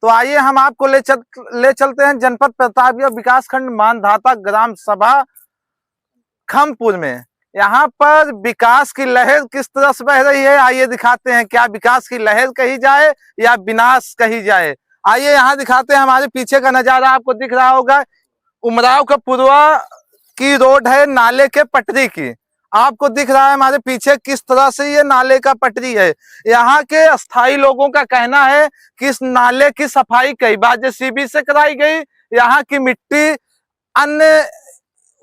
तो आइए हम आपको ले चलते हैं जनपद प्रतापगढ़ विकासखंड मानधाता ग्राम सभा खमपुर में। यहाँ पर विकास की लहर किस तरह से बह रही है, आइए दिखाते हैं। क्या विकास की लहर कही जाए या विनाश कही जाए, आइए यहाँ दिखाते हैं। हमारे पीछे का नजारा आपको दिख रहा होगा, उमराव का पुरवा की रोड है, नाले के पटरी की। आपको दिख रहा है हमारे पीछे किस तरह से ये नाले का पटरी है। यहाँ के स्थायी लोगों का कहना है कि इस नाले की सफाई कई बार जेसीबी से कराई गई। यहाँ की मिट्टी अन्य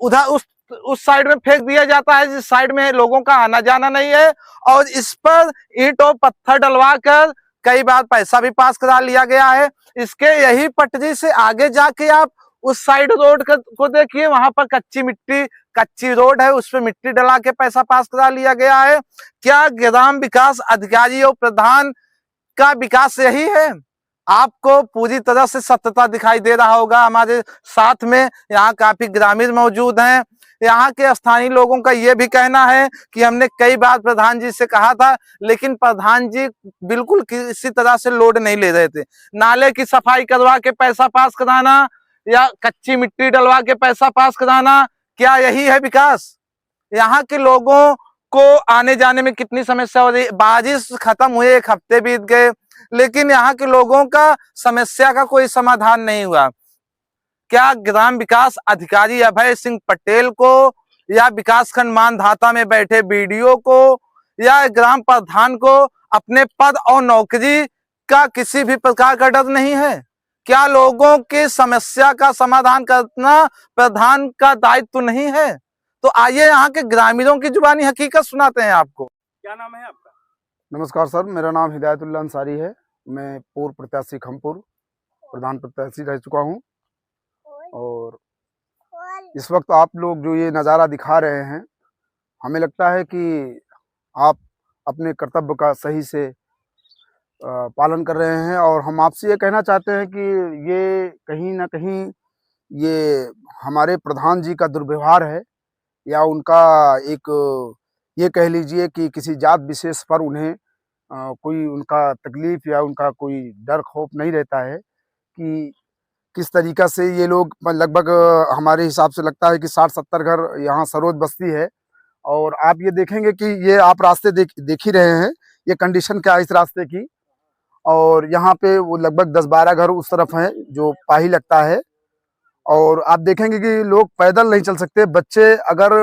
उधर उस साइड में फेंक दिया जाता है जिस साइड में लोगों का आना जाना नहीं है, और इस पर ईंट और पत्थर डलवा कर कई बार पैसा भी पास करा लिया गया है। इसके यही पटरी से आगे जाके आप उस साइड रोड को देखिए, वहां पर कच्ची रोड है, उस पर मिट्टी डला के पैसा पास करा लिया गया है। क्या ग्राम विकास अधिकारी और प्रधान का विकास यही है? आपको पूरी तरह से सत्यता दिखाई दे रहा होगा। हमारे साथ में यहाँ काफी ग्रामीण मौजूद हैं। यहाँ के स्थानीय लोगों का यह भी कहना है कि हमने कई बार प्रधान जी से कहा था, लेकिन प्रधान जी बिल्कुल किसी तरह से लोड नहीं ले रहे थे। नाले की सफाई करवा के पैसा पास कराना या कच्ची मिट्टी डलवा के पैसा पास कराना, क्या यही है विकास? यहाँ के लोगों को आने जाने में कितनी समस्या हो रही है। बारिश खत्म हुए, एक हफ्ते बीत गए, लेकिन यहाँ के लोगों का समस्या का कोई समाधान नहीं हुआ। क्या ग्राम विकास अधिकारी अभय सिंह पटेल को या विकासखंड मानधाता में बैठे बीडीओ को या ग्राम प्रधान को अपने पद और नौकरी का किसी भी प्रकार का डर नहीं है? क्या लोगों की समस्या का समाधान करना प्रधान का दायित्व नहीं है? तो आइए यहाँ के ग्रामीणों की जुबानी हकीकत सुनाते हैं आपको। क्या नाम है आपका? नमस्कार सर, मेरा नाम हिदायतुल्लाह अंसारी है। मैं पूर्व प्रत्याशी खमपुर प्रधान प्रत्याशी रह चुका हूँ, और इस वक्त आप लोग जो ये नज़ारा दिखा रहे हैं, हमें लगता है कि आप अपने कर्तव्य का सही से पालन कर रहे हैं। और हम आपसे ये कहना चाहते हैं कि ये कहीं ना कहीं ये हमारे प्रधान जी का दुर्व्यवहार है, या उनका एक ये कह लीजिए कि किसी जात विशेष पर उन्हें कोई उनका तकलीफ या उनका कोई डर खौफ नहीं रहता है कि किस तरीक़ा से ये लोग लगभग हमारे हिसाब से लगता है कि 60-70 घर यहाँ सरोज बस्ती है। और आप ये देखेंगे कि ये आप रास्ते देख ही रहे हैं, ये कंडीशन क्या है इस रास्ते की। और यहाँ पे वो लगभग 10-12 घर उस तरफ हैं जो पाही लगता है, और आप देखेंगे कि लोग पैदल नहीं चल सकते। बच्चे अगर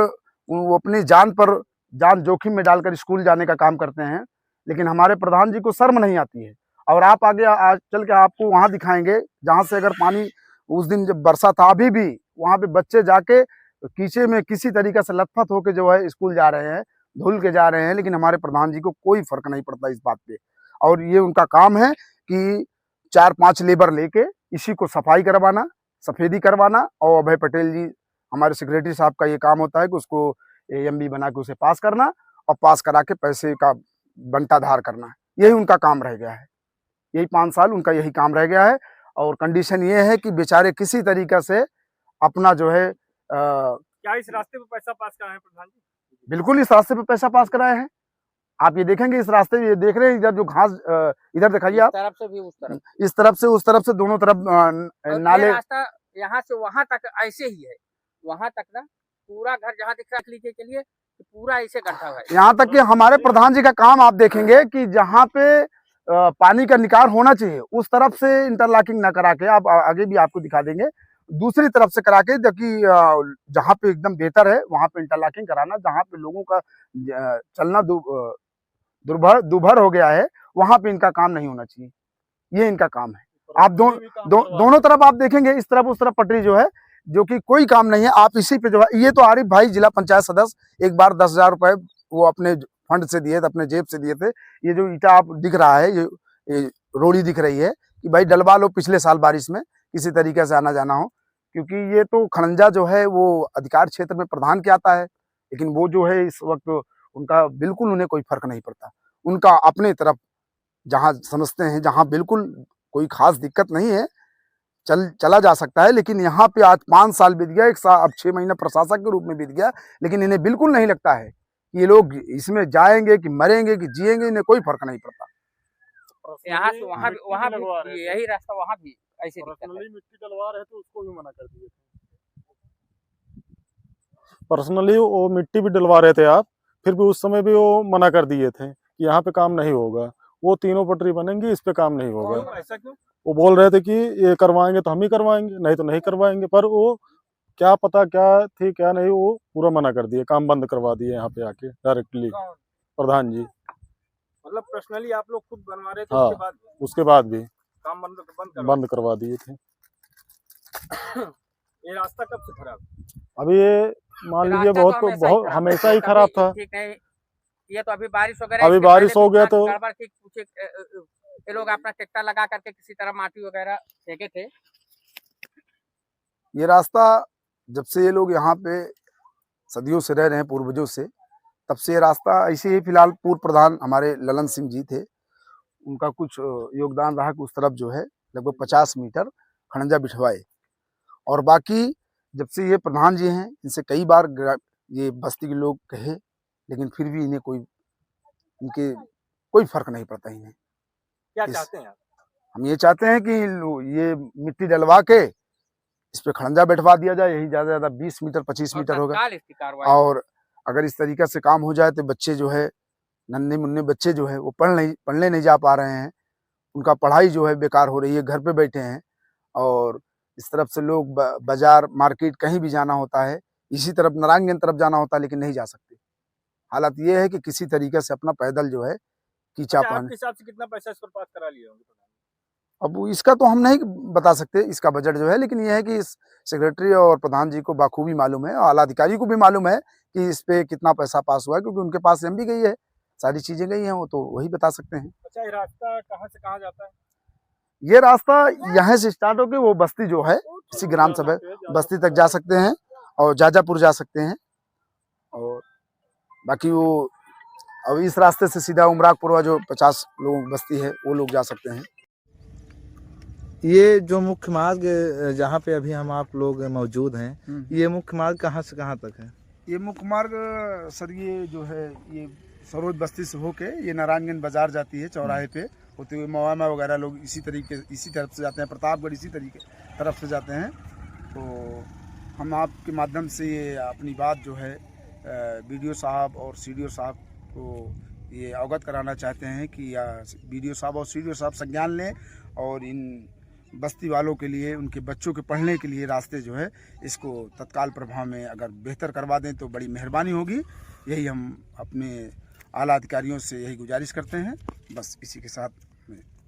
वो अपनी जान जोखिम में डालकर स्कूल जाने का काम करते हैं, लेकिन हमारे प्रधान जी को शर्म नहीं आती है। और आप आगे आज चल के आपको वहाँ दिखाएंगे जहाँ से अगर पानी उस दिन जब बरसा था, अभी भी वहाँ पे बच्चे जाके कीचड़ में किसी तरीके से लथपथ होके जो है स्कूल जा रहे हैं, धुल के जा रहे हैं, लेकिन हमारे प्रधान जी को कोई फर्क नहीं पड़ता इस बात पे। और ये उनका काम है कि 4-5 लेबर लेके इसी को सफाई करवाना, सफेदी करवाना, और अभय पटेल जी हमारे सेक्रेटरी साहब का ये काम होता है कि उसको AMB बना के उसे पास करना, और पास करा के पैसे का बंटाधार करना। यही उनका काम रह गया है, यही 5 साल उनका यही काम रह गया है। और कंडीशन ये है कि बेचारे किसी तरीके से अपना जो है क्या इस रास्ते पे पैसा पास कराए हैं प्रधान जी? बिल्कुल इस रास्ते पे पैसा पास कराए हैं। आप ये देखेंगे इस रास्ते ये देख रहे हैं, इधर जो घास इधर दिखाइए आप, तरफ से भी उस तरफ, इस तरफ से उस तरफ से दोनों तरफ नाले। रास्ता यहाँ से वहां तक ऐसे ही है, वहां तक ना पूरा घर जहाँ दिख रहा है के लिए पूरा ऐसे गड्ढा है। यहाँ तक कि हमारे प्रधान जी का काम आप देखेंगे कि जहाँ पे पानी का निकाल होना चाहिए उस तरफ से इंटरलॉकिंग ना करा के, आप आगे भी आपको दिखा देंगे, दूसरी तरफ से करा के, जबकि जहाँ पे एकदम बेहतर है वहाँ पे इंटरलॉकिंग कराना। जहाँ पे लोगों का चलना दुभर हो गया है, वहाँ पे इनका काम नहीं होना चाहिए, ये इनका काम है। आप दोनों तरफ आप देखेंगे, इस तरफ उस तरफ पटरी जो है, जो कि कोई काम नहीं है। आप इसी पे जो है, ये तो आरिफ भाई जिला पंचायत सदस्य एक बार 10,000 रुपए वो अपने फंड से दिए थे, अपने जेब से दिए थे। ये जो ईटा आप दिख रहा है, ये रोड़ी दिख रही है कि भाई डलवा लो, पिछले साल बारिश में किसी तरीके से आना जाना हो, क्योंकि ये तो खड़ंजा जो है वो अधिकार क्षेत्र में प्रधान के आता है, लेकिन वो जो है इस वक्त उनका बिल्कुल उन्हें कोई फर्क नहीं पड़ता। उनका अपने तरफ जहाँ समझते हैं, जहाँ बिल्कुल कोई खास दिक्कत नहीं है, चला जा सकता है। लेकिन यहाँ पे आज 5 साल बीत गया, 1 साल अब 6 महीना प्रशासक के रूप में बीत गया, लेकिन इन्हें बिल्कुल नहीं लगता है कि ये लोग इसमें जाएंगे कि मरेंगे कि जिएंगे, इन्हें कोई फर्क नहीं पड़ता। यहाँ से वहाँ मिट्टी वहाँ लगवा रहे भी थे। यही रास्ता वहाँ भी ऐसे दिक्कत है। पर्सनली मिट्टी डलवा रहे थे, उसको भी मना कर दिए थे। पर्सनली वो मिट्टी भी डलवा रहे थे आप, फिर भी उस समय भी वो मना कर दिए थे कि यहाँ पे काम नहीं होगा, वो तीनों पटरी बनेंगी, इस पे काम नहीं होगा। क्यों, ऐसा क्यों? वो बोल रहे थे कि ये करवाएंगे तो हम ही करवाएंगे, नहीं तो नहीं करवाएंगे। पर वो क्या पता क्या थी क्या नहीं, वो पूरा मना कर दिए, काम बंद करवा दिए यहाँ पे आके डायरेक्टली कौन? प्रधान जी। मतलब पर्सनली आप लोग खुद बनवा रहे थे, हाँ। उसके बाद भी काम बंद करवा दिए थे। ये रास्ता कब से खराब? अभी ये मान लीजिए रास्ता तो बहुत हमेशा ही खराब था। ठीक नहीं, ये तो अभी बारिश वगैरह अभी इसके बारिश पहले हो गया तो गड़बड़ थी, कुछ ये लोग अपना ट्रैक्टर लगा करके किसी तरह माटी वगैरह फेंके थे। ये रास्ता जब से ये लोग यहाँ पे सदियों से रह रहे हैं, पूर्वजों से, तब से ये रास्ता ऐसे ही। फिलहाल पूर्व प्रधान हमारे ललन सिंह जी थे, उनका कुछ योगदान रहा कि उस तरफ जो है लगभग 50 मीटर खड़ंजा बिठवाए। और बाकी जब से ये प्रधान जी हैं, इनसे कई बार ये बस्ती के लोग कहे, लेकिन फिर भी इन्हें इनके कोई फर्क नहीं पड़ता इन्हें। क्या चाहते हैं आप? हम ये चाहते हैं कि ये मिट्टी डलवा के इस पे खड़ंजा बैठवा दिया जाए, यही ज्यादा ज्यादा 20 मीटर 25 मीटर होगा। तत्काल इसकी कार्रवाई और अगर इस तरीके से काम हो जाए तो बच्चे जो है, नन्हे मुन्ने बच्चे जो है, वो पढ़ने नहीं जा पा रहे हैं, उनका पढ़ाई जो है बेकार हो रही है, घर पे बैठे हैं। और इस तरफ से लोग बाजार मार्केट कहीं भी जाना होता है, इसी तरफ नारायणगंज तरफ जाना होता है, लेकिन नहीं जा सकते। हालत ये है कि किसी तरीके से अपना पैदल जो है कीचा अच्छा, पान। आपके हिसाब से कितना पैसा इस पर पास करा लिए होंगे? अब इसका तो हम नहीं बता सकते, इसका बजट जो है, लेकिन यह है कि इस सेक्रेटरी और प्रधान जी को बाखूबी मालूम है, और आला अधिकारी को भी मालूम है कि इस पे कितना पैसा पास हुआ है, क्योंकि उनके पास एमबी गई है, सारी चीजें गई हैं, वो तो वही बता सकते हैं। अच्छा, ये रास्ता कहाँ से कहाँ जाता है? ये रास्ता यहाँ से स्टार्ट होकर वो बस्ती जो है, इसी ग्राम सभा बस्ती तक जा सकते हैं, और जाजापुर जा सकते हैं, और बाकी वो अब इस रास्ते से सीधा उमरागपुर जो 50 लोगों की बस्ती है, वो लोग जा सकते हैं। ये जो मुख्य मार्ग जहाँ पे अभी हम आप लोग मौजूद हैं, ये मुख्य मार्ग कहाँ से कहाँ तक है? ये मुख्य मार्ग सर, ये जो है ये सरोज बस्ती से होके ये नारायणगंज बाजार जाती है, चौराहे पे होते हुए मवामा वगैरह लोग इसी तरफ से जाते हैं, प्रतापगढ़ इसी तरीके तरफ से जाते हैं। तो हम आपके माध्यम से ये अपनी बात जो है बीडीओ साहब और सीडीओ साहब को ये अवगत कराना चाहते हैं कि बीडीओ साहब और सीडीओ साहब संज्ञान लें, और इन बस्ती वालों के लिए, उनके बच्चों के पढ़ने के लिए रास्ते जो है इसको तत्काल प्रभाव में अगर बेहतर करवा दें तो बड़ी मेहरबानी होगी। यही हम अपने आला अधिकारियों से यही गुजारिश करते हैं। बस इसी के साथ